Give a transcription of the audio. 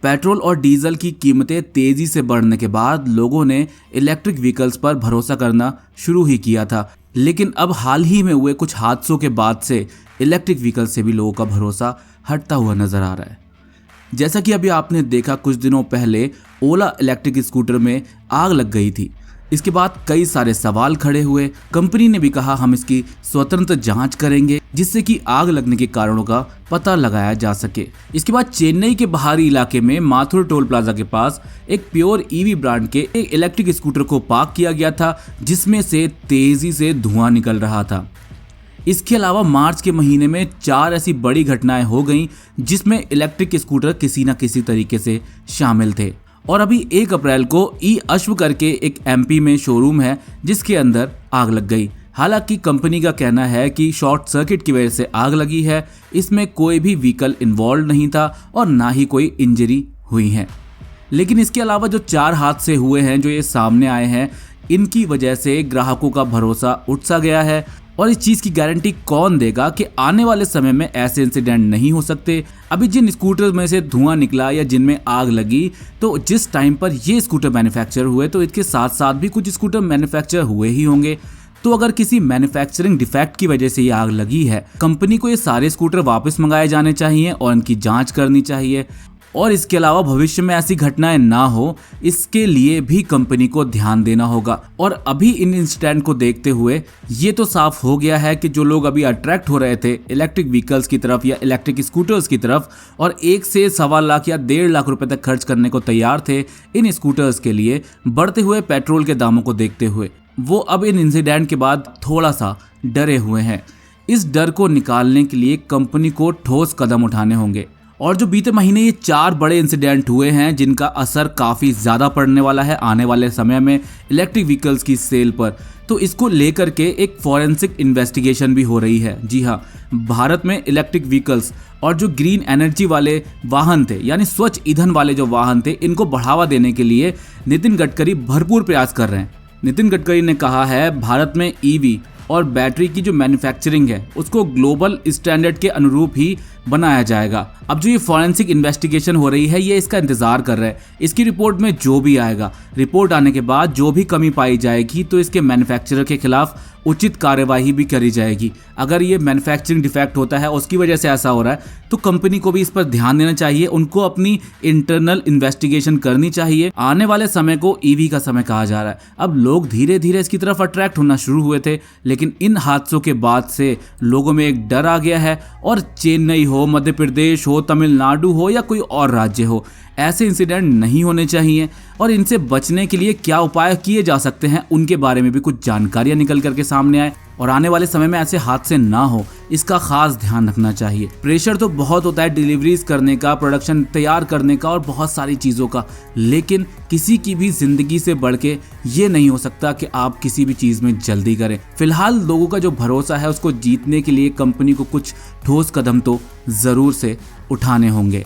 Petrol और diesel की कीमतें तेजी से बढ़ने के बाद लोगों ने इलेक्ट्रिक व्हीकल्स पर भरोसा करना शुरू ही किया था, लेकिन अब हाल ही में हुए कुछ हादसों के बाद से इलेक्ट्रिक व्हीकल से भी लोगों का भरोसा हटता हुआ नजर आ रहा है। जैसा कि अभी आपने देखा, कुछ दिनों पहले ओला इलेक्ट्रिक स्कूटर में आग लग गई थी। इसके बाद कई सारे सवाल खड़े हुए। कंपनी ने भी कहा हम इसकी स्वतंत्र जांच करेंगे जिससे कि आग लगने के कारणों का पता लगाया जा सके। इसके बाद चेन्नई के बाहरी इलाके में माथुर टोल प्लाजा के पास एक प्योर ईवी ब्रांड के एक इलेक्ट्रिक स्कूटर को पार्क किया गया था जिसमें से तेजी से धुआं निकल रहा था। इसके अलावा मार्च के महीने में 4 ऐसी बड़ी घटनाएं हो गईं जिसमें इलेक्ट्रिक स्कूटर किसी न किसी तरीके से शामिल थे। और अभी 1 अप्रैल को ई अश्व करके एक एमपी में शोरूम है जिसके अंदर आग लग गई। हालांकि कंपनी का कहना है कि शॉर्ट सर्किट की वजह से आग लगी है, इसमें कोई भी व्हीकल इन्वॉल्व नहीं था और ना ही कोई इंजरी हुई है। लेकिन इसके अलावा जो 4 हादसे हुए हैं जो ये सामने आए हैं, इनकी वजह से ग्राहकों का भरोसा उठ सा गया है। और इस चीज़ की गारंटी कौन देगा कि आने वाले समय में ऐसे इंसिडेंट नहीं हो सकते। अभी जिन स्कूटर में से धुआं निकला या जिनमें आग लगी, तो जिस टाइम पर ये स्कूटर मैन्युफैक्चर हुए तो इसके साथ साथ भी कुछ स्कूटर मैन्युफैक्चर हुए ही होंगे। तो अगर किसी मैन्युफैक्चरिंग डिफेक्ट की वजह से ये आग लगी है, कंपनी को ये सारे स्कूटर वापस मंगाए जाने चाहिए और इनकी जाँच करनी चाहिए। और इसके अलावा भविष्य में ऐसी घटनाएं ना हो, इसके लिए भी कंपनी को ध्यान देना होगा। और अभी इन इंसिडेंट को देखते हुए ये तो साफ हो गया है कि जो लोग अभी अट्रैक्ट हो रहे थे इलेक्ट्रिक व्हीकल्स की तरफ या इलेक्ट्रिक स्कूटर्स की तरफ और 1 से सवा लाख या 1.5 लाख रुपए तक खर्च करने को तैयार थे इन स्कूटर्स के लिए, बढ़ते हुए पेट्रोल के दामों को देखते हुए वो अब इन इंसिडेंट के बाद थोड़ा सा डरे हुए हैं। इस डर को निकालने के लिए कंपनी को ठोस कदम उठाने होंगे। और जो बीते महीने ये 4 बड़े इंसिडेंट हुए हैं जिनका असर काफ़ी ज़्यादा पड़ने वाला है आने वाले समय में इलेक्ट्रिक व्हीकल्स की सेल पर, तो इसको लेकर के एक फॉरेंसिक इन्वेस्टिगेशन भी हो रही है। जी हाँ, भारत में इलेक्ट्रिक व्हीकल्स और जो ग्रीन एनर्जी वाले वाहन थे यानी स्वच्छ ईंधन वाले जो वाहन थे, इनको बढ़ावा देने के लिए नितिन गडकरी भरपूर प्रयास कर रहे हैं। नितिन गडकरी ने कहा है भारत में ईवी और बैटरी की जो मैन्युफैक्चरिंग है उसको ग्लोबल स्टैंडर्ड के अनुरूप ही बनाया जाएगा। अब जो ये फॉरेंसिक इन्वेस्टिगेशन हो रही है ये इसका इंतजार कर रहे हैं। इसकी रिपोर्ट में जो भी आएगा, रिपोर्ट आने के बाद जो भी कमी पाई जाएगी तो इसके मैन्युफैक्चरर के खिलाफ उचित कार्यवाही भी करी जाएगी। अगर ये मैन्युफैक्चरिंग डिफेक्ट होता है उसकी वजह से ऐसा हो रहा है तो कंपनी को भी इस पर ध्यान देना चाहिए, उनको अपनी इंटरनल इन्वेस्टिगेशन करनी चाहिए। आने वाले समय को ईवी का समय कहा जा रहा है। अब लोग धीरे धीरे इसकी तरफ अट्रैक्ट होना शुरू हुए थे, लेकिन इन हादसों के बाद से लोगों में एक डर आ गया है। और चेन्नई हो, मध्य प्रदेश हो, तमिलनाडु हो या कोई और राज्य हो, ऐसे इंसिडेंट नहीं होने चाहिए। और इनसे बचने के लिए क्या उपाय किए जा सकते हैं उनके बारे में भी कुछ जानकारियां निकल करके सामने आए और आने वाले समय में ऐसे हादसे ना हो, इसका खास ध्यान रखना चाहिए। प्रेशर तो बहुत होता है डिलीवरीज करने का, प्रोडक्शन तैयार करने का और बहुत सारी चीज़ों का, लेकिन किसी की भी जिंदगी से बढ़ के ये नहीं हो सकता कि आप किसी भी चीज़ में जल्दी करें। फिलहाल लोगों का जो भरोसा है उसको जीतने के लिए कंपनी को कुछ ठोस कदम तो ज़रूर से उठाने होंगे।